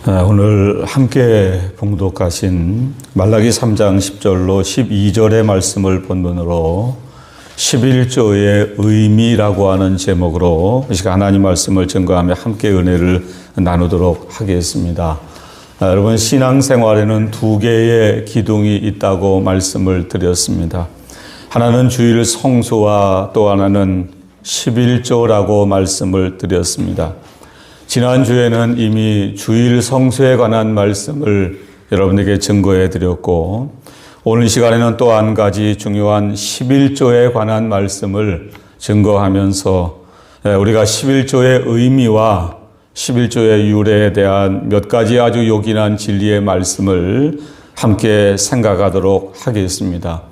오늘 함께 봉독하신 말라기 3장 10절로 12절의 말씀을 본문으로 11조의 의미라고 하는 제목으로 이 시간 하나님 말씀을 증거하며 함께 은혜를 나누도록 하겠습니다. 여러분, 신앙생활에는 두 개의 기둥이 있다고 말씀을 드렸습니다. 하나는 주일 성수와 또 하나는 11조라고 말씀을 드렸습니다. 지난주에는 이미 주일 성수에 관한 말씀을 여러분에게 증거해 드렸고, 오늘 이 시간에는 또 한 가지 중요한 11조에 관한 말씀을 증거하면서 우리가 11조의 의미와 11조의 유래에 대한 몇 가지 아주 요긴한 진리의 말씀을 함께 생각하도록 하겠습니다.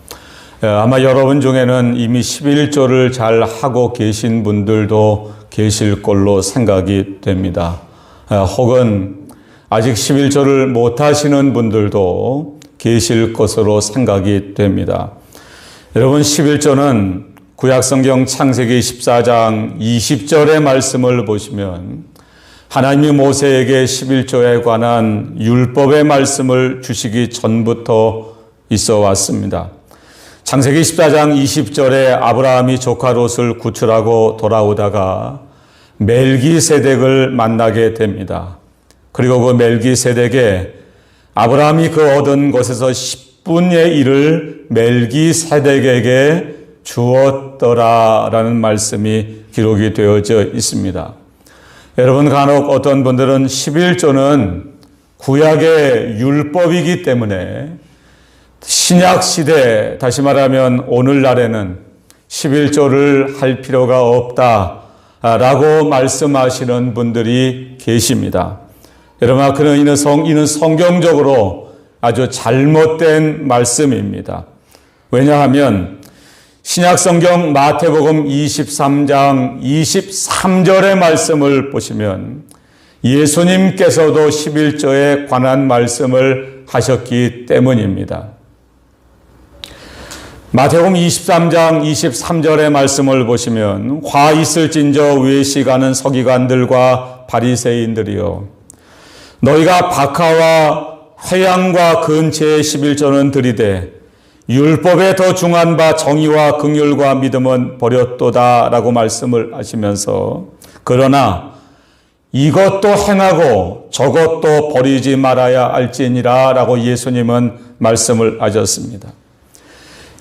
아마 여러분 중에는 이미 11조를 잘 하고 계신 분들도 계실 걸로 생각이 됩니다. 혹은 아직 11조를 못 하시는 분들도 계실 것으로 생각이 됩니다. 여러분, 11조는 구약성경 창세기 14장 20절의 말씀을 보시면 하나님이 모세에게 11조에 관한 율법의 말씀을 주시기 전부터 있어 왔습니다. 창세기 14장 20절에 아브라함이 조카 롯을 구출하고 돌아오다가 멜기세덱을 만나게 됩니다. 그리고 그 멜기세덱에 아브라함이 그 얻은 것에서 10분의 1을 멜기세덱에게 주었더라라는 말씀이 기록이 되어져 있습니다. 여러분, 간혹 어떤 분들은 11조는 구약의 율법이기 때문에 신약 시대, 다시 말하면 오늘날에는 11조를 할 필요가 없다라고 말씀하시는 분들이 계십니다. 여러분, 이는 성경적으로 아주 잘못된 말씀입니다. 왜냐하면 신약 성경 마태복음 23장 23절의 말씀을 보시면 예수님께서도 11조에 관한 말씀을 하셨기 때문입니다. 마태복음 23장 23절의 말씀을 보시면 화 있을진저 외식하는 서기관들과 바리새인들이여, 너희가 박하와 회양과 근체의 11조는 들이되 율법에 더 중한 바 정의와 긍휼과 믿음은 버렸도다 라고 말씀을 하시면서, 그러나 이것도 행하고 저것도 버리지 말아야 할지니라 라고 예수님은 말씀을 하셨습니다.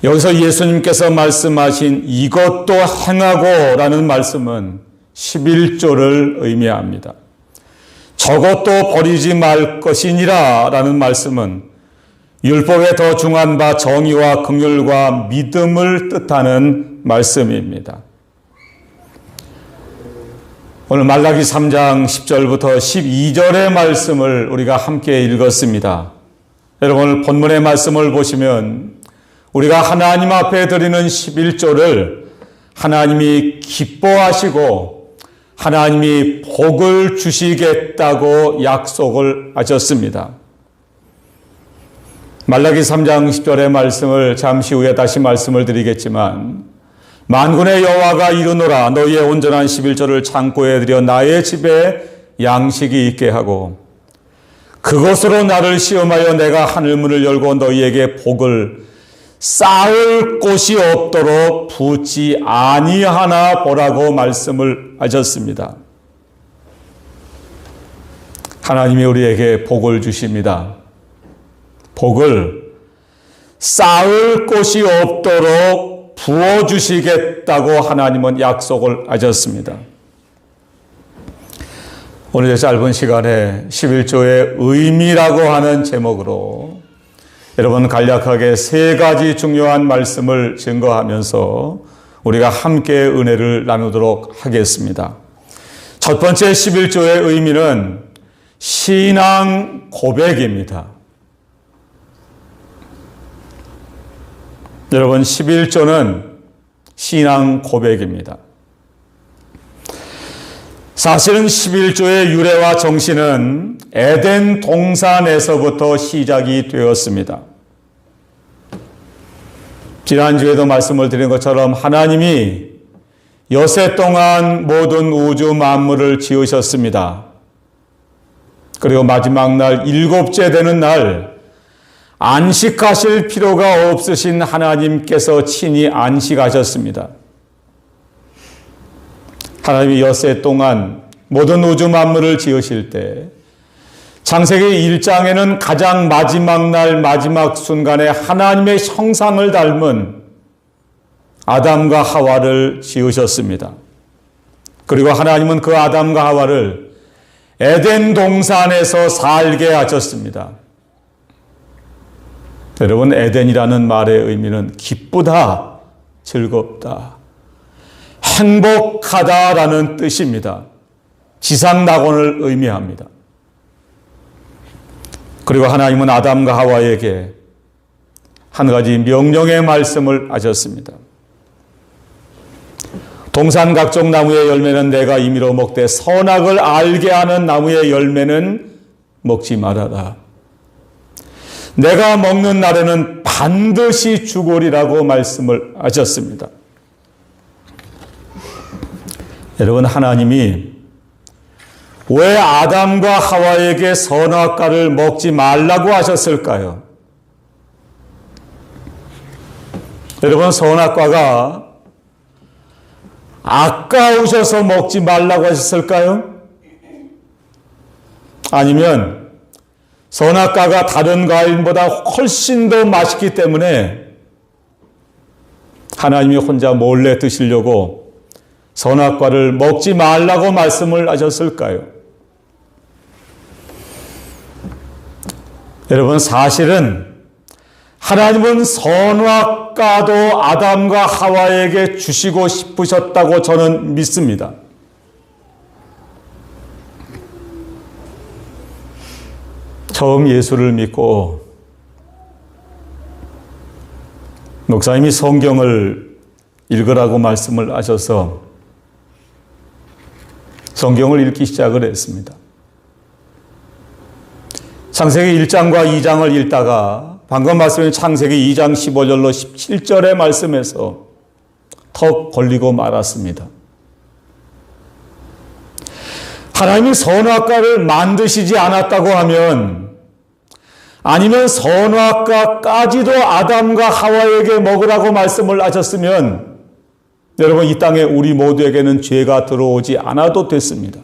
여기서 예수님께서 말씀하신 이것도 행하고 라는 말씀은 11조를 의미합니다. 저것도 버리지 말 것이니라 라는 말씀은 율법에 더 중한 바 정의와 긍휼과 믿음을 뜻하는 말씀입니다. 오늘 말라기 3장 10절부터 12절의 말씀을 우리가 함께 읽었습니다. 여러분, 오늘 본문의 말씀을 보시면 우리가 하나님 앞에 드리는 11조를 하나님이 기뻐하시고 하나님이 복을 주시겠다고 약속을 하셨습니다. 말라기 3장 10절의 말씀을 잠시 후에 다시 말씀을 드리겠지만, 만군의 여호와가 이르노라, 너희의 온전한 11조를 창고에 들여 나의 집에 양식이 있게 하고 그것으로 나를 시험하여 내가 하늘문을 열고 너희에게 복을 쌓을 곳이 없도록 붓지 아니하나 보라고 말씀을 하셨습니다. 하나님이 우리에게 복을 주십니다. 복을 쌓을 곳이 없도록 부어주시겠다고 하나님은 약속을 하셨습니다. 오늘 짧은 시간에 11조의 의미라고 하는 제목으로 여러분, 간략하게 세 가지 중요한 말씀을 증거하면서 우리가 함께 은혜를 나누도록 하겠습니다. 첫 번째 11조의 의미는 신앙 고백입니다. 여러분, 11조는 신앙 고백입니다. 사실은 11조의 유래와 정신은 에덴 동산에서부터 시작이 되었습니다. 지난주에도 말씀을 드린 것처럼 하나님이 여세 동안 모든 우주 만물을 지으셨습니다. 그리고 마지막 날 일곱째 되는 날 안식하실 필요가 없으신 하나님께서 친히 안식하셨습니다. 하나님이 엿새 동안 모든 우주 만물을 지으실 때 창세기 1장에는 가장 마지막 날 마지막 순간에 하나님의 형상을 닮은 아담과 하와를 지으셨습니다. 그리고 하나님은 그 아담과 하와를 에덴 동산에서 살게 하셨습니다. 여러분, 에덴이라는 말의 의미는 기쁘다, 즐겁다, 행복하다라는 뜻입니다. 지상낙원을 의미합니다. 그리고 하나님은 아담과 하와에게 한 가지 명령의 말씀을 하셨습니다. 동산 각종 나무의 열매는 내가 임의로 먹되 선악을 알게 하는 나무의 열매는 먹지 말아라. 내가 먹는 날에는 반드시 죽으리라고 말씀을 하셨습니다. 여러분, 하나님이 왜 아담과 하와에게 선악과를 먹지 말라고 하셨을까요? 여러분, 선악과가 아까우셔서 먹지 말라고 하셨을까요? 아니면 선악과가 다른 과일보다 훨씬 더 맛있기 때문에 하나님이 혼자 몰래 드시려고 선악과를 먹지 말라고 말씀을 하셨을까요? 여러분, 사실은 하나님은 선악과도 아담과 하와에게 주시고 싶으셨다고 저는 믿습니다. 처음 예수를 믿고 목사님이 성경을 읽으라고 말씀을 하셔서 성경을 읽기 시작을 했습니다. 창세기 1장과 2장을 읽다가 방금 말씀드린 창세기 2장 15절로 17절의 말씀에서 턱 걸리고 말았습니다. 하나님이 선악과를 만드시지 않았다고 하면, 아니면 선악과까지도 아담과 하와에게 먹으라고 말씀을 하셨으면 여러분, 이 땅에 우리 모두에게는 죄가 들어오지 않아도 됐습니다.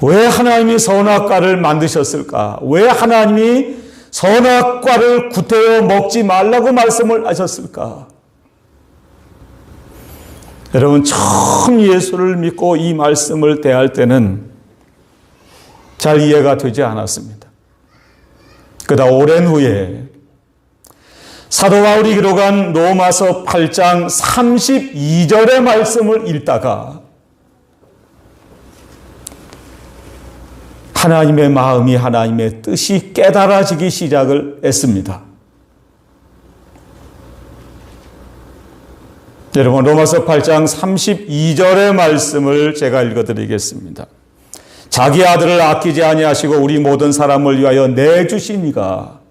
왜 하나님이 선악과를 만드셨을까? 왜 하나님이 선악과를 구태여 먹지 말라고 말씀을 하셨을까? 여러분, 처음 예수를 믿고 이 말씀을 대할 때는 잘 이해가 되지 않았습니다. 그러다 오랜 후에 사도 바울이 기록한 로마서 8장 32절의 말씀을 읽다가 하나님의 마음이, 하나님의 뜻이 깨달아지기 시작을 했습니다. 여러분, 로마서 8장 32절의 말씀을 제가 읽어드리겠습니다. 자기 아들을 아끼지 아니하시고 우리 모든 사람을 위하여 내주시니가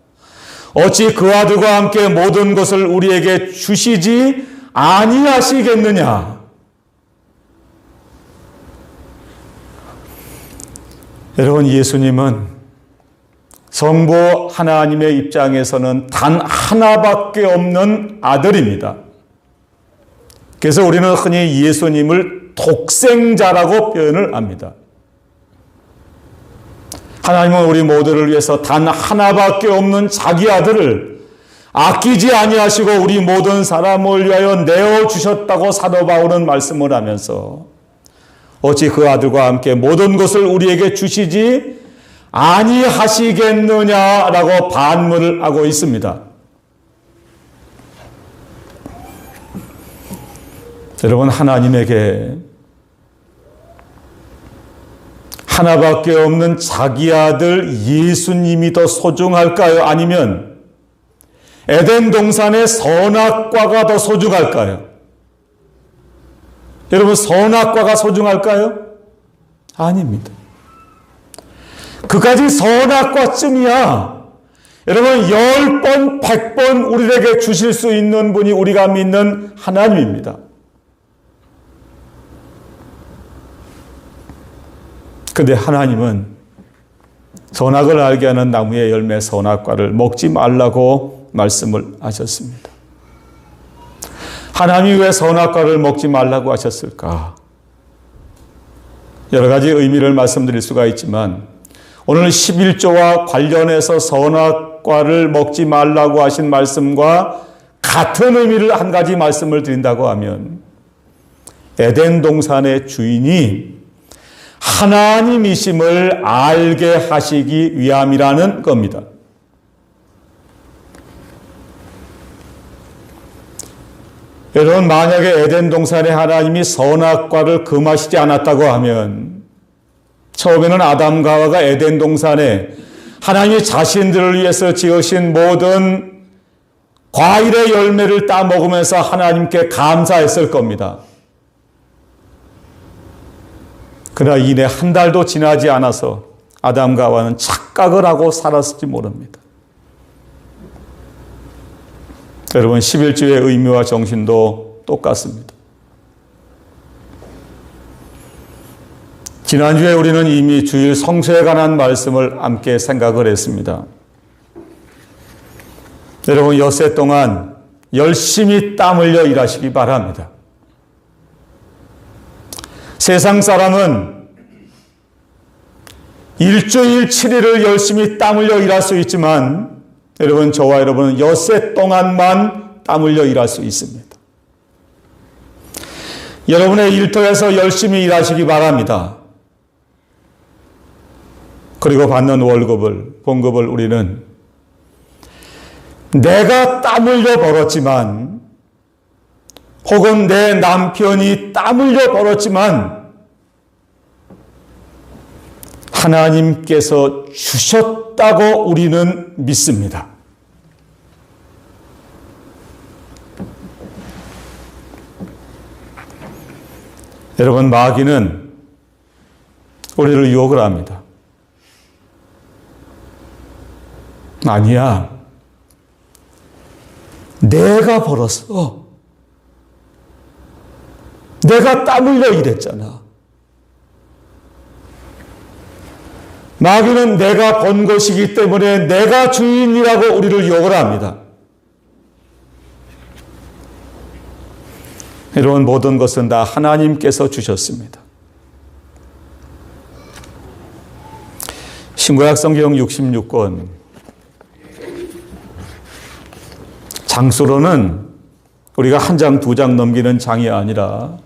어찌 그 아들과 함께 모든 것을 우리에게 주시지 아니하시겠느냐. 여러분, 예수님은 성부 하나님의 입장에서는 단 하나밖에 없는 아들입니다. 그래서 우리는 흔히 예수님을 독생자라고 표현을 합니다. 하나님은 우리 모두를 위해서 단 하나밖에 없는 자기 아들을 아끼지 아니하시고 우리 모든 사람을 위하여 내어주셨다고 사도 바울은 말씀을 하면서 어찌 그 아들과 함께 모든 것을 우리에게 주시지 아니하시겠느냐라고 반문을 하고 있습니다. 여러분, 하나님에게 하나밖에 없는 자기 아들 예수님이 더 소중할까요? 아니면 에덴 동산의 선악과가 더 소중할까요? 여러분, 선악과가 소중할까요? 아닙니다. 그까지 선악과쯤이야 여러분 10번, 100번 우리에게 주실 수 있는 분이 우리가 믿는 하나님입니다. 근데 하나님은 선악을 알게 하는 나무의 열매 선악과를 먹지 말라고 말씀을 하셨습니다. 하나님이 왜 선악과를 먹지 말라고 하셨을까? 여러 가지 의미를 말씀드릴 수가 있지만 오늘 11조와 관련해서 선악과를 먹지 말라고 하신 말씀과 같은 의미를 한 가지 말씀을 드린다고 하면 에덴 동산의 주인이 하나님이심을 알게 하시기 위함이라는 겁니다. 여러분, 만약에 에덴 동산에 하나님이 선악과를 금하시지 않았다고 하면 처음에는 아담과 하와가 에덴 동산에 하나님이 자신들을 위해서 지으신 모든 과일의 열매를 따먹으면서 하나님께 감사했을 겁니다. 그러나 이내 한 달도 지나지 않아서 아담과 하와는 착각을 하고 살았을지 모릅니다. 여러분, 11조의 의미와 정신도 똑같습니다. 지난주에 우리는 이미 주일 성수에 관한 말씀을 함께 생각을 했습니다. 여러분, 엿새 동안 열심히 땀 흘려 일하시기 바랍니다. 세상 사람은 일주일 7일을 열심히 땀 흘려 일할 수 있지만 여러분, 저와 여러분은 엿새 동안만 땀 흘려 일할 수 있습니다. 여러분의 일터에서 열심히 일하시기 바랍니다. 그리고 받는 월급을, 봉급을 우리는 내가 땀 흘려 벌었지만 혹은 내 남편이 땀 흘려 벌었지만 하나님께서 주셨다고 우리는 믿습니다. 여러분, 마귀는 우리를 유혹을 합니다. 아니야, 내가 벌었어. 내가 땀 흘려 일했잖아. 마귀는 내가 번 것이기 때문에 내가 주인이라고 우리를 유혹을 합니다. 여러분, 모든 것은 다 하나님께서 주셨습니다. 신구약 성경 66권 장수로는 우리가 한 장, 두 장 넘기는 장이 아니라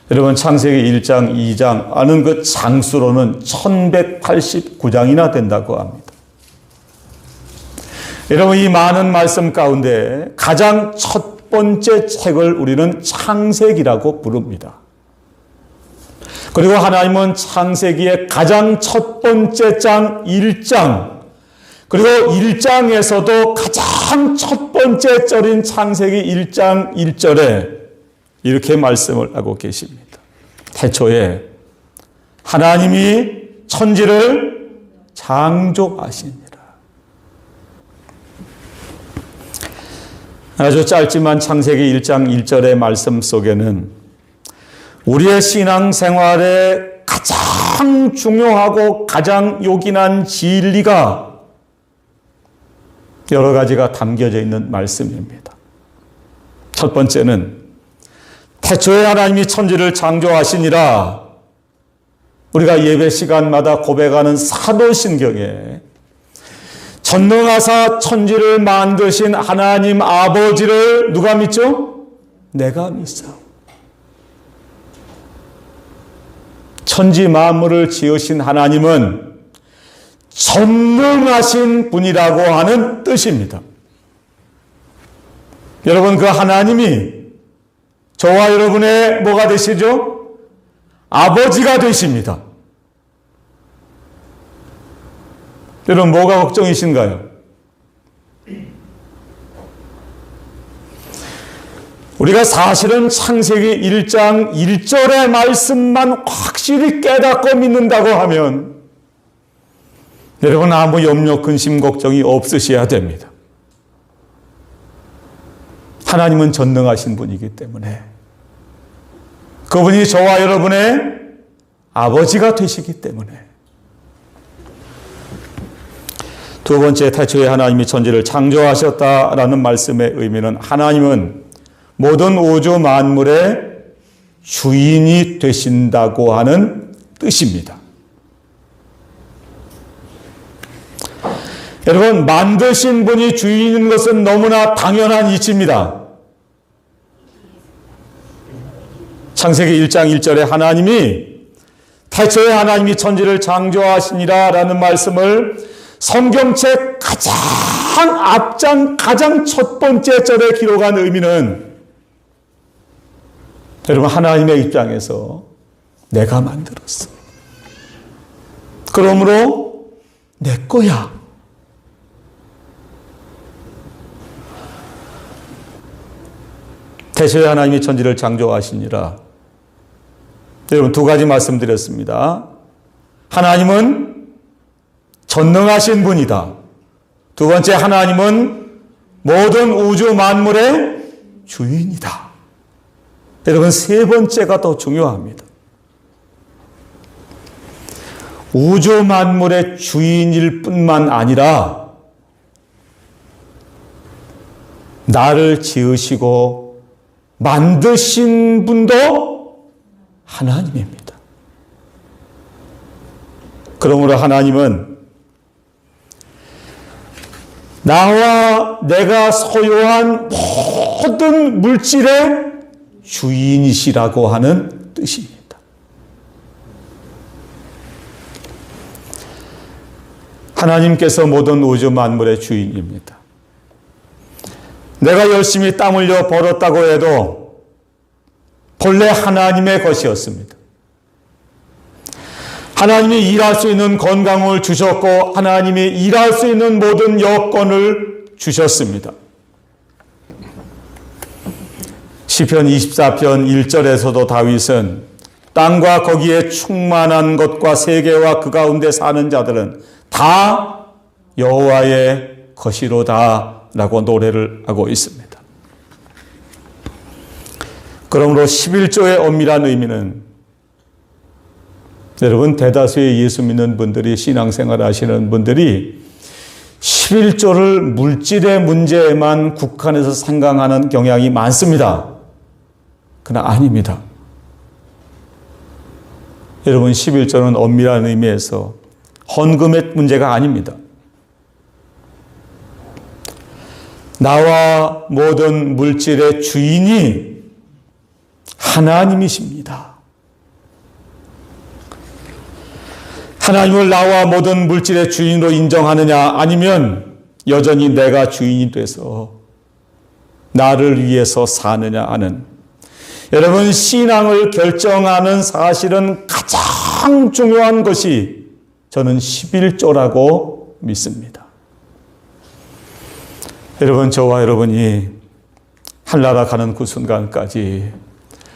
여러분, 창세기 1장, 2장 아는 그 장수로는 1189장이나 된다고 합니다. 여러분, 이 많은 말씀 가운데 가장 첫 번째 책을 우리는 창세기라고 부릅니다. 그리고 하나님은 창세기의 가장 첫 번째 장 1장, 그리고 1장에서도 가장 첫 번째 절인 창세기 1장 1절에 이렇게 말씀을 하고 계십니다. 태초에 하나님이 천지를 창조하시니라. 아주 짧지만 창세기 1장 1절의 말씀 속에는 우리의 신앙생활에 가장 중요하고 가장 요긴한 진리가 여러 가지가 담겨져 있는 말씀입니다. 첫 번째는 태초에 하나님이 천지를 창조하시니라. 우리가 예배 시간마다 고백하는 사도신경에 전능하사 천지를 만드신 하나님 아버지를 누가 믿죠? 내가 믿사오. 천지 만물을 지으신 하나님은 전능하신 분이라고 하는 뜻입니다. 여러분, 그 하나님이 저와 여러분의 뭐가 되시죠? 아버지가 되십니다. 여러분, 뭐가 걱정이신가요? 우리가 사실은 창세기 1장 1절의 말씀만 확실히 깨닫고 믿는다고 하면 여러분, 아무 염려, 근심, 걱정이 없으셔야 됩니다. 하나님은 전능하신 분이기 때문에 그분이 저와 여러분의 아버지가 되시기 때문에. 두 번째, 태초에 하나님이 천지를 창조하셨다라는 말씀의 의미는 하나님은 모든 우주 만물의 주인이 되신다고 하는 뜻입니다. 여러분, 만드신 분이 주인인 것은 너무나 당연한 이치입니다. 창세기 1장 1절에 하나님이 태초에 하나님이 천지를 창조하시니라 라는 말씀을 성경책 가장 첫 번째 절에 기록한 의미는 여러분, 하나님의 입장에서 내가 만들었어. 그러므로 내 거야. 태초에 하나님이 천지를 창조하시니라. 여러분, 두 가지 말씀드렸습니다. 하나님은 전능하신 분이다. 두 번째, 하나님은 모든 우주 만물의 주인이다. 여러분, 세 번째가 더 중요합니다. 우주 만물의 주인일 뿐만 아니라 나를 지으시고 만드신 분도 하나님입니다. 그러므로 하나님은 나와 내가 소유한 모든 물질의 주인이시라고 하는 뜻입니다. 하나님께서 모든 우주 만물의 주인입니다. 내가 열심히 땀 흘려 벌었다고 해도 본래 하나님의 것이었습니다. 하나님이 일할 수 있는 건강을 주셨고 하나님이 일할 수 있는 모든 여건을 주셨습니다. 시편 24편 1절에서도 다윗은 땅과 거기에 충만한 것과 세계와 그 가운데 사는 자들은 다 여호와의 것이로다 라고 노래를 하고 있습니다. 그러므로 11조의 엄밀한 의미는 여러분, 대다수의 예수 믿는 분들이, 신앙생활 하시는 분들이 11조를 물질의 문제에만 국한해서 생각하는 경향이 많습니다. 그러나 아닙니다. 여러분, 11조는 엄밀한 의미에서 헌금의 문제가 아닙니다. 나와 모든 물질의 주인이 하나님이십니다. 하나님을 나와 모든 물질의 주인으로 인정하느냐, 아니면 여전히 내가 주인이 돼서 나를 위해서 사느냐 하는, 여러분, 신앙을 결정하는 사실은 가장 중요한 것이 저는 11조라고 믿습니다. 여러분, 저와 여러분이 하늘나라 가는 그 순간까지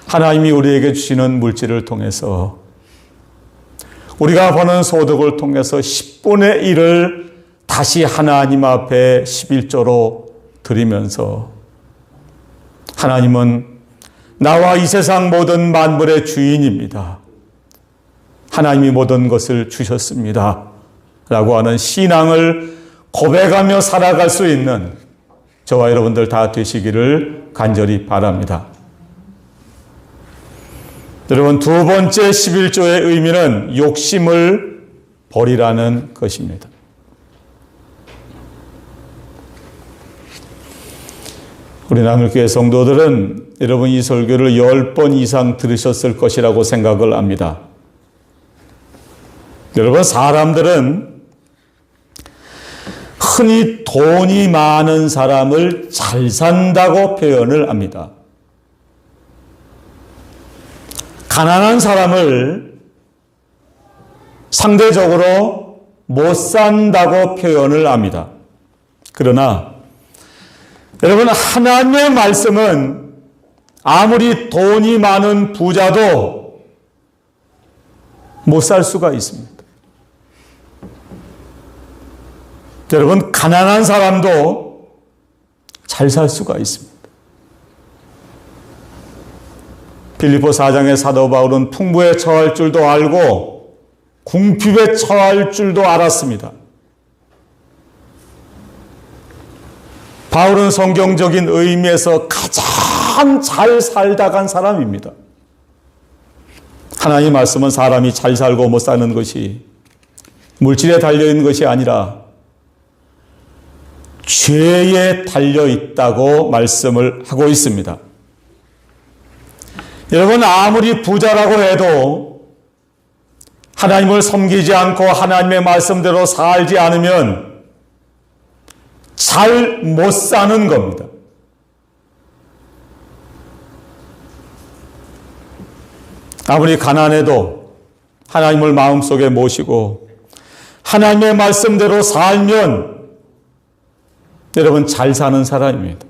하나님이 우리에게 주시는 물질을 통해서, 우리가 버는 소득을 통해서 10분의 1을 다시 하나님 앞에 11조로 드리면서, 하나님은 나와 이 세상 모든 만물의 주인입니다. 하나님이 모든 것을 주셨습니다. 라고 하는 신앙을 고백하며 살아갈 수 있는 저와 여러분들 다 되시기를 간절히 바랍니다. 여러분, 두 번째 11조의 의미는 욕심을 버리라는 것입니다. 우리 남일교회 성도들은 여러분 이 설교를 10번 이상 들으셨을 것이라고 생각을 합니다. 여러분, 사람들은 흔히 돈이 많은 사람을 잘 산다고 표현을 합니다. 가난한 사람을 상대적으로 못 산다고 표현을 합니다. 그러나 여러분, 하나님의 말씀은 아무리 돈이 많은 부자도 못 살 수가 있습니다. 여러분, 가난한 사람도 잘 살 수가 있습니다. 빌립보 4장의 사도 바울은 풍부에 처할 줄도 알고 궁핍에 처할 줄도 알았습니다. 바울은 성경적인 의미에서 가장 잘 살다 간 사람입니다. 하나님 말씀은 사람이 잘 살고 못 사는 것이 물질에 달려있는 것이 아니라 죄에 달려있다고 말씀을 하고 있습니다. 여러분, 아무리 부자라고 해도 하나님을 섬기지 않고 하나님의 말씀대로 살지 않으면 잘 못 사는 겁니다. 아무리 가난해도 하나님을 마음속에 모시고 하나님의 말씀대로 살면 여러분 잘 사는 사람입니다.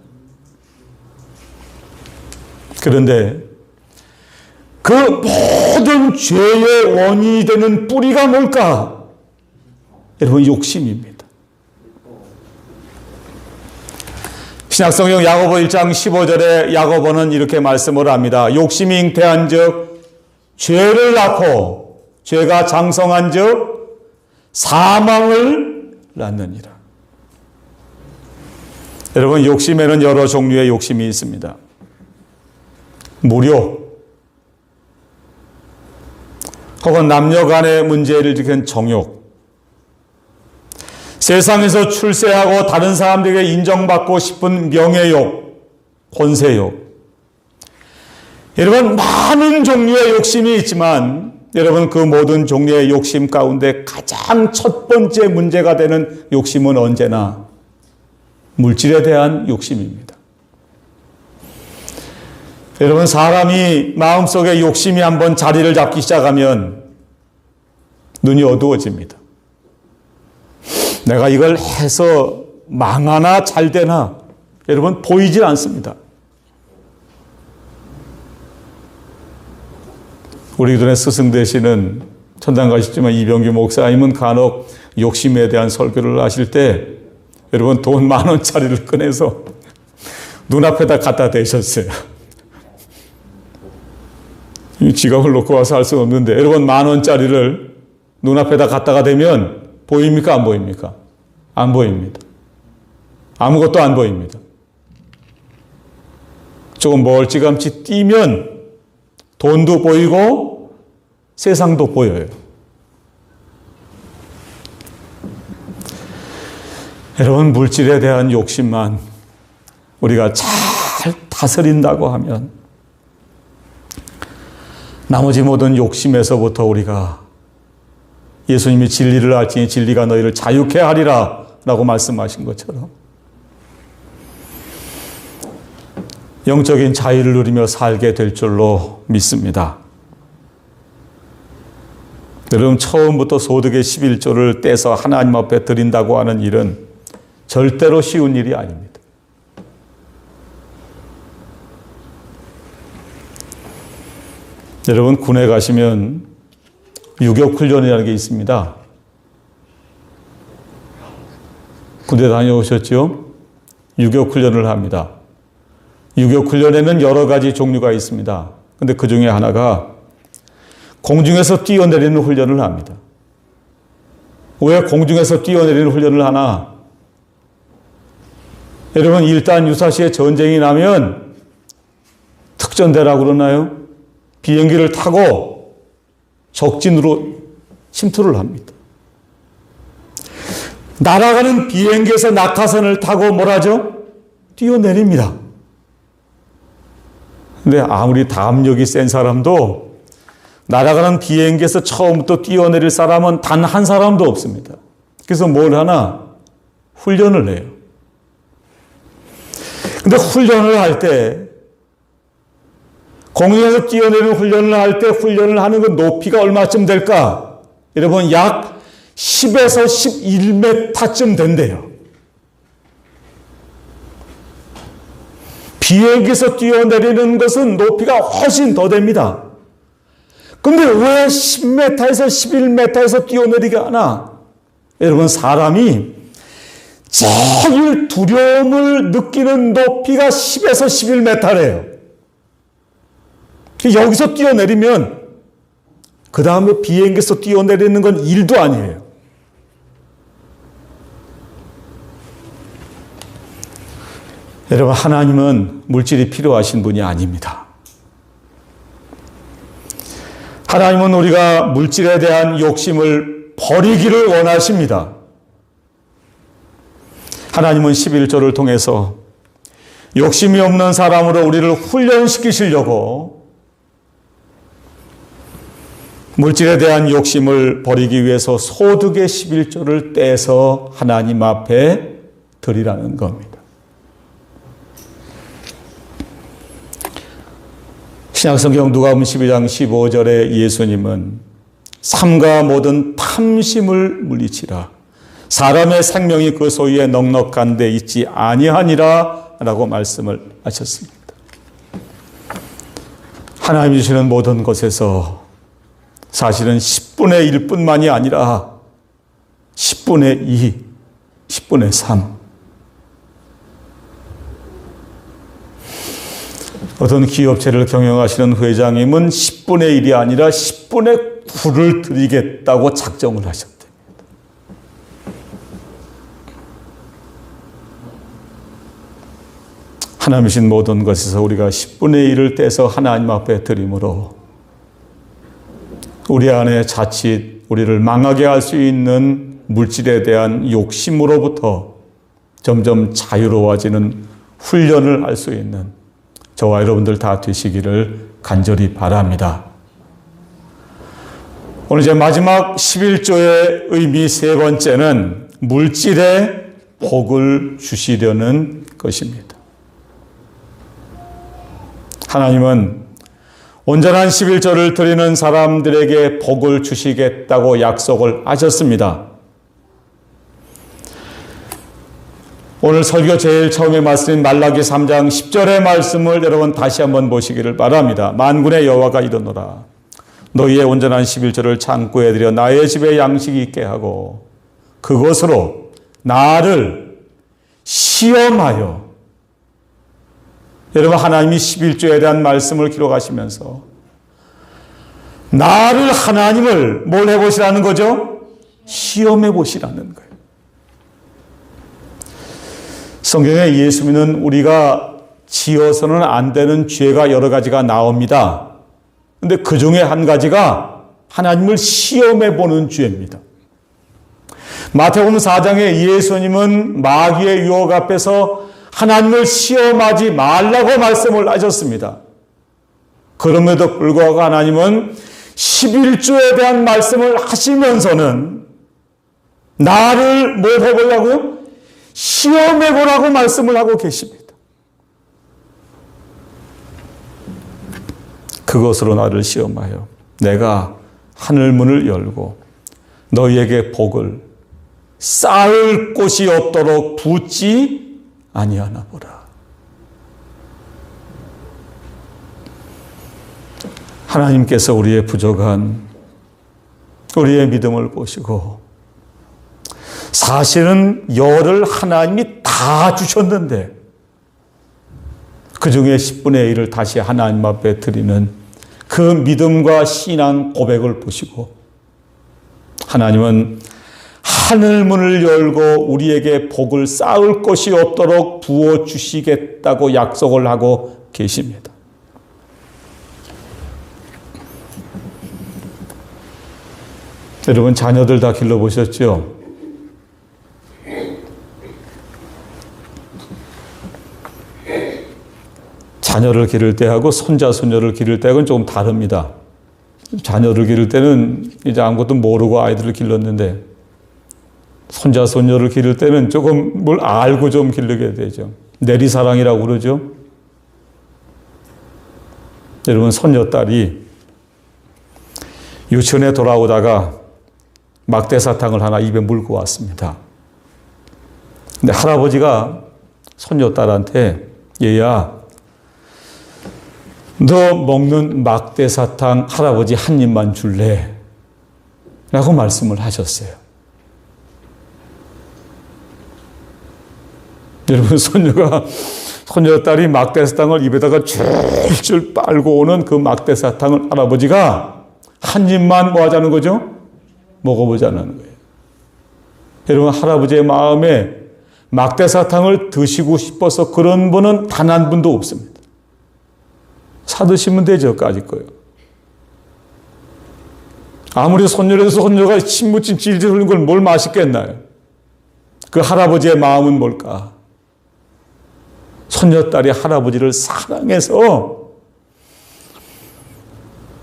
그런데 그 모든 죄의 원인이 되는 뿌리가 뭘까? 여러분, 욕심입니다. 신약성경 야고보 1장 15절에 야고보는 이렇게 말씀을 합니다. 욕심이 잉태한 즉 죄를 낳고 죄가 장성한 즉 사망을 낳느니라. 여러분, 욕심에는 여러 종류의 욕심이 있습니다. 무료, 혹은 남녀 간의 문제를 일으킨 정욕, 세상에서 출세하고 다른 사람들에게 인정받고 싶은 명예욕, 권세욕. 여러분, 많은 종류의 욕심이 있지만 여러분, 그 모든 종류의 욕심 가운데 가장 첫 번째 문제가 되는 욕심은 언제나 물질에 대한 욕심입니다. 여러분, 사람이 마음속에 욕심이 한번 자리를 잡기 시작하면 눈이 어두워집니다. 내가 이걸 해서 망하나 잘 되나 여러분 보이질 않습니다. 우리 기존의 스승 되시는 천당 가셨지만 이병규 목사님은 간혹 욕심에 대한 설교를 하실 때 여러분 돈 10,000원짜리를 꺼내서 눈앞에다 갖다 대셨어요. 지갑을 놓고 와서 할 수 없는데 여러분 10,000원짜리를 눈앞에다 갖다가 대면 보입니까? 안 보입니까? 안 보입니다. 아무것도 안 보입니다. 조금 멀찌감치 뛰면 돈도 보이고 세상도 보여요. 여러분, 물질에 대한 욕심만 우리가 잘 다스린다고 하면 나머지 모든 욕심에서부터 우리가 예수님이 진리를 알지니 진리가 너희를 자유케 하리라 라고 말씀하신 것처럼 영적인 자유를 누리며 살게 될 줄로 믿습니다. 여러분, 처음부터 소득의 11조를 떼서 하나님 앞에 드린다고 하는 일은 절대로 쉬운 일이 아닙니다. 여러분, 군에 가시면 유격훈련이라는 게 있습니다. 군대 다녀오셨죠? 유격훈련을 합니다. 유격훈련에는 여러 가지 종류가 있습니다. 근데 그 중에 하나가 공중에서 뛰어내리는 훈련을 합니다. 왜 공중에서 뛰어내리는 훈련을 하나? 여러분, 일단 유사시에 전쟁이 나면 특전대라고 그러나요? 비행기를 타고 적진으로 침투를 합니다. 날아가는 비행기에서 낙하선을 타고 뭐라죠? 뛰어내립니다. 근데 아무리 담력이 센 사람도 날아가는 비행기에서 처음부터 뛰어내릴 사람은 단 한 사람도 없습니다. 그래서 뭘 하나? 훈련을 해요. 근데 훈련을 할 때, 공중에서 뛰어내리는 훈련을 할 때 훈련을 하는 그 높이가 얼마쯤 될까? 여러분, 약 10에서 11m쯤 된대요. 비행기에서 뛰어내리는 것은 높이가 훨씬 더 됩니다. 근데 왜 10m에서 11m에서 뛰어내리가 하나? 여러분, 사람이 제일 두려움을 느끼는 높이가 10에서 11m래요. 여기서 뛰어내리면 그 다음에 비행기에서 뛰어내리는 건 일도 아니에요. 여러분, 하나님은 물질이 필요하신 분이 아닙니다. 하나님은 우리가 물질에 대한 욕심을 버리기를 원하십니다. 하나님은 11조를 통해서 욕심이 없는 사람으로 우리를 훈련시키시려고 물질에 대한 욕심을 버리기 위해서 소득의 11조를 떼서 하나님 앞에 드리라는 겁니다. 신약성경 누가복음 12장 15절에 예수님은 삼가 모든 탐심을 물리치라. 사람의 생명이 그 소유에 넉넉한 데 있지 아니하니라 라고 말씀을 하셨습니다. 하나님 주시는 모든 것에서 사실은 10분의 1뿐만이 아니라 10분의 2, 10분의 3. 어떤 기업체를 경영하시는 회장님은 10분의 1이 아니라 10분의 9를 드리겠다고 작정을 하셨대요. 하나님이신 모든 것에서 우리가 10분의 1을 떼서 하나님 앞에 드림으로 우리 안에 자칫 우리를 망하게 할 수 있는 물질에 대한 욕심으로부터 점점 자유로워지는 훈련을 할 수 있는 저와 여러분들 다 되시기를 간절히 바랍니다. 오늘 이제 마지막 11조의 의미 세 번째는 물질에 복을 주시려는 것입니다. 하나님은 온전한 11조를 드리는 사람들에게 복을 주시겠다고 약속을 하셨습니다. 오늘 설교 제일 처음에 말씀인 말라기 3장 10절의 말씀을 여러분 다시 한번 보시기를 바랍니다. 만군의 여호와가 이르노라. 너희의 온전한 11조를 창고에 들여 나의 집에 양식이 있게 하고 그것으로 나를 시험하여. 여러분, 하나님이 11조에 대한 말씀을 기록하시면서 나를, 하나님을 뭘 해보시라는 거죠? 시험해 보시라는 거예요. 성경에 예수 믿는 우리가 지어서는 안 되는 죄가 여러 가지가 나옵니다. 그런데 그 중에 한 가지가 하나님을 시험해 보는 죄입니다. 마태복음 4장에 예수님은 마귀의 유혹 앞에서 하나님을 시험하지 말라고 말씀을 하셨습니다. 그럼에도 불구하고 하나님은 11조에 대한 말씀을 하시면서는 나를 뭘 해보려고요? 시험해보라고 말씀을 하고 계십니다. 그것으로 나를 시험하여 내가 하늘문을 열고 너희에게 복을 쌓을 곳이 없도록 붓지 아니하나 보라. 하나님께서 우리의 부족한 우리의 믿음을 보시고 사실은 열을 하나님이 다 주셨는데 그 중에 10분의 1을 다시 하나님 앞에 드리는 그 믿음과 신앙 고백을 보시고 하나님은 하늘문을 열고 우리에게 복을 쌓을 것이 없도록 부어주시겠다고 약속을 하고 계십니다. 여러분, 자녀들 다 길러보셨죠? 자녀를 기를 때하고 손자, 손녀를 기를 때하고는 조금 다릅니다. 자녀를 기를 때는 이제 아무것도 모르고 아이들을 길렀는데 손자, 손녀를 기를 때는 조금 뭘 알고 좀 기르게 되죠. 내리사랑이라고 그러죠. 여러분, 손녀딸이 유치원에 돌아오다가 막대사탕을 하나 입에 물고 왔습니다. 근데 할아버지가 손녀딸한테 얘야, 너 먹는 막대사탕 할아버지 한 입만 줄래? 라고 말씀을 하셨어요. 여러분, 손녀가 손녀딸이 막대사탕을 입에다가 줄줄 빨고 오는 그 막대사탕을 할아버지가 한 입만 뭐 하자는 거죠? 먹어보자는 거예요. 여러분, 할아버지의 마음에 막대사탕을 드시고 싶어서 그런 분은 단 한 분도 없습니다. 사드시면 되죠, 까짓 거요. 아무리 손녀라도 손녀가 침 묻힌 질질 흘린 걸 뭘 맛있겠나요? 그 할아버지의 마음은 뭘까? 손녀딸이 할아버지를 사랑해서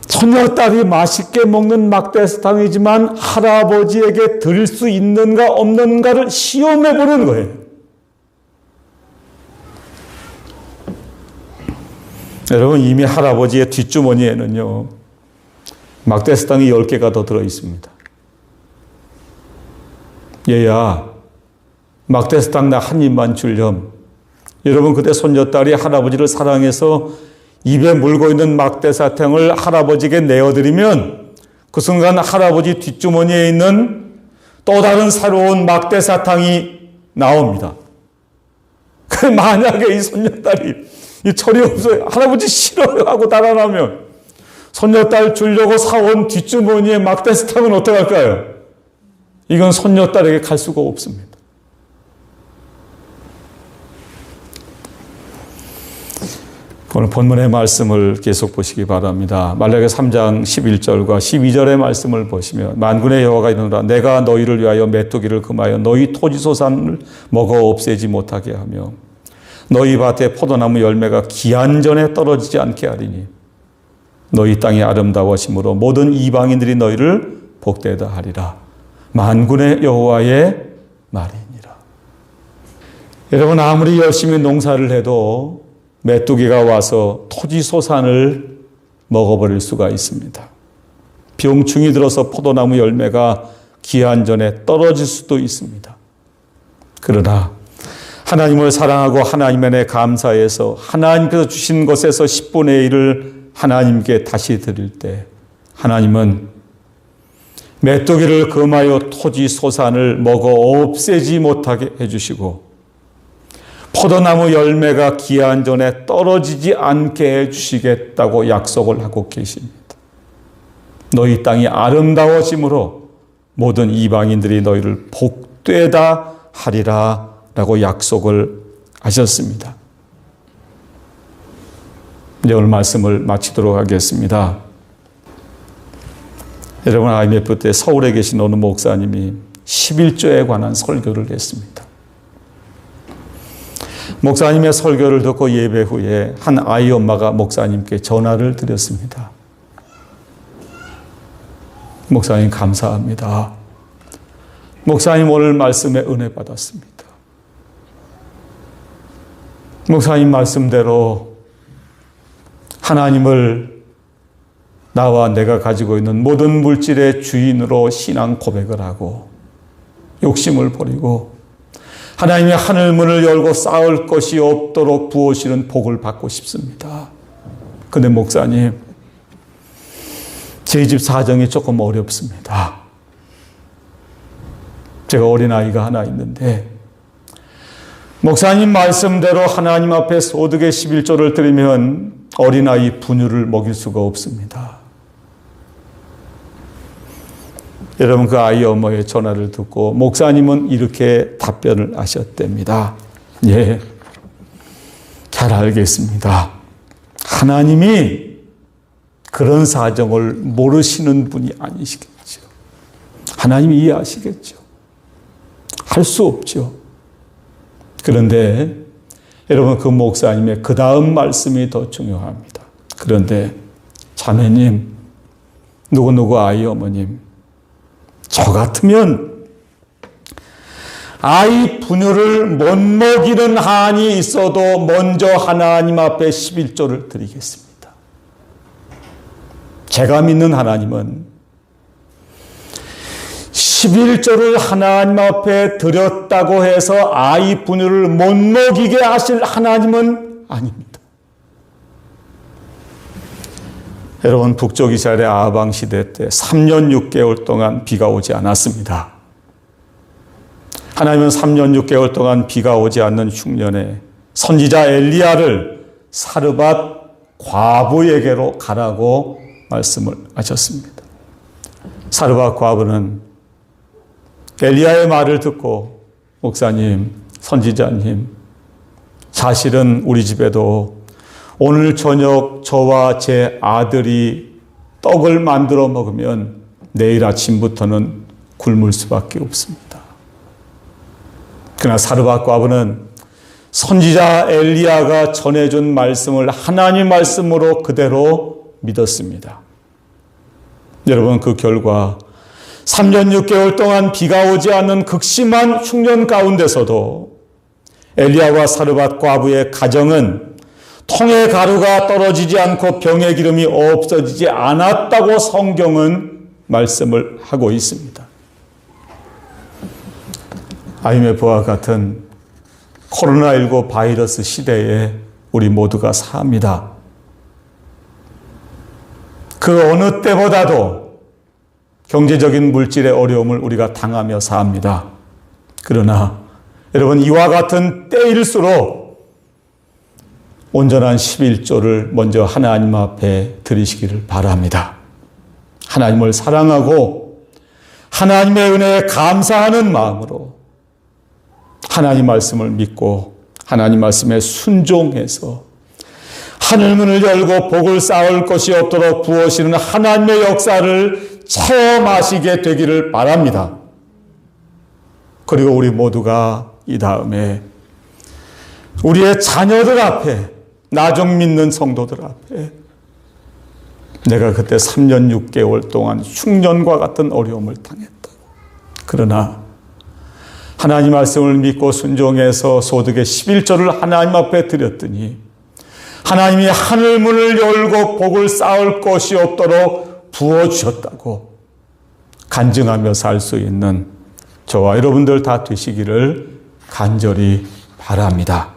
손녀딸이 맛있게 먹는 막대사탕이지만 할아버지에게 드릴 수 있는가 없는가를 시험해 보는 거예요. 여러분, 이미 할아버지의 뒷주머니에는요, 막대사탕이 10개가 더 들어 있습니다. 얘야, 막대사탕 나 한 입만 줄렴. 여러분, 그때 손녀딸이 할아버지를 사랑해서 입에 물고 있는 막대사탕을 할아버지에게 내어드리면 그 순간 할아버지 뒷주머니에 있는 또 다른 새로운 막대사탕이 나옵니다. 만약에 이 손녀딸이 이 철이 없어요, 할아버지 싫어요 하고 달아나면 손녀딸 주려고 사온 뒷주머니에 막대사탕은 어떡할까요? 이건 손녀딸에게 갈 수가 없습니다. 오늘 본문의 말씀을 계속 보시기 바랍니다. 말라기 3장 11절과 12절의 말씀을 보시면 만군의 여호와가 이르노라 내가 너희를 위하여 메뚜기를 금하여 너희 토지소산을 먹어 없애지 못하게 하며 너희 밭에 포도나무 열매가 기한 전에 떨어지지 않게 하리니 너희 땅이 아름다워심으로 모든 이방인들이 너희를 복되다 하리라. 만군의 여호와의 말이니라. 여러분, 아무리 열심히 농사를 해도 메뚜기가 와서 토지소산을 먹어버릴 수가 있습니다. 병충이 들어서 포도나무 열매가 기한 전에 떨어질 수도 있습니다. 그러나 하나님을 사랑하고 하나님 안에 감사해서 하나님께서 주신 것에서 10분의 1을 하나님께 다시 드릴 때 하나님은 메뚜기를 금하여 토지소산을 먹어 없애지 못하게 해주시고 포도나무 열매가 기한 전에 떨어지지 않게 해주시겠다고 약속을 하고 계십니다. 너희 땅이 아름다워짐으로 모든 이방인들이 너희를 복되다 하리라 라고 약속을 하셨습니다. 이제 오늘 말씀을 마치도록 하겠습니다. 여러분, IMF 때 서울에 계신 어느 목사님이 11조에 관한 설교를 했습니다. 목사님의 설교를 듣고 예배 후에 한 아이 엄마가 목사님께 전화를 드렸습니다. 목사님 감사합니다. 목사님 오늘 말씀에 은혜 받았습니다. 목사님 말씀대로 하나님을 나와 내가 가지고 있는 모든 물질의 주인으로 신앙 고백을 하고 욕심을 버리고 하나님의 하늘문을 열고 쌓을 것이 없도록 부어주시는 복을 받고 싶습니다. 근데 목사님, 제 집 사정이 조금 어렵습니다. 제가 어린아이가 하나 있는데 목사님 말씀대로 하나님 앞에 소득의 11조를 드리면 어린아이 분유를 먹일 수가 없습니다. 여러분, 그 아이 어머니의 전화를 듣고 목사님은 이렇게 답변을 하셨답니다. 예, 잘 알겠습니다. 하나님이 그런 사정을 모르시는 분이 아니시겠죠. 하나님이 이해하시겠죠. 할 수 없죠. 그런데 여러분, 그 목사님의 그 다음 말씀이 더 중요합니다. 그런데 자매님, 누구누구 아이 어머님, 저 같으면 아이 분유를 못 먹이는 한이 있어도 먼저 하나님 앞에 11조를 드리겠습니다. 제가 믿는 하나님은 11조를 하나님 앞에 드렸다고 해서 아이 분유를 못 먹이게 하실 하나님은 아닙니다. 여러분, 북쪽 이스라엘의 아방 시대 때 3년 6개월 동안 비가 오지 않았습니다. 하나님은 3년 6개월 동안 비가 오지 않는 흉년에 선지자 엘리야를 사르밧 과부에게로 가라고 말씀을 하셨습니다. 사르밧 과부는 엘리야의 말을 듣고 목사님, 선지자님, 사실은 우리 집에도 오늘 저녁 저와 제 아들이 떡을 만들어 먹으면 내일 아침부터는 굶을 수밖에 없습니다. 그러나 사르밧 과부는 선지자 엘리야가 전해준 말씀을 하나님 말씀으로 그대로 믿었습니다. 여러분, 그 결과 3년 6개월 동안 비가 오지 않는 극심한 흉년 가운데서도 엘리야와 사르밧 과부의 가정은 통의 가루가 떨어지지 않고 병의 기름이 없어지지 않았다고 성경은 말씀을 하고 있습니다. IMF와 같은 코로나19 바이러스 시대에 우리 모두가 삽니다. 그 어느 때보다도 경제적인 물질의 어려움을 우리가 당하며 삽니다. 그러나 여러분, 이와 같은 때일수록 온전한 11조를 먼저 하나님 앞에 드리시기를 바랍니다. 하나님을 사랑하고 하나님의 은혜에 감사하는 마음으로 하나님 말씀을 믿고 하나님 말씀에 순종해서 하늘문을 열고 복을 쌓을 것이 없도록 부어시는 하나님의 역사를 체험하시게 되기를 바랍니다. 그리고 우리 모두가 이 다음에 우리의 자녀들 앞에, 나중 믿는 성도들 앞에 내가 그때 3년 6개월 동안 흉년과 같은 어려움을 당했다. 그러나 하나님 말씀을 믿고 순종해서 소득의 11조를 하나님 앞에 드렸더니 하나님이 하늘문을 열고 복을 쌓을 것이 없도록 부어주셨다고 간증하며 살 수 있는 저와 여러분들 다 되시기를 간절히 바랍니다.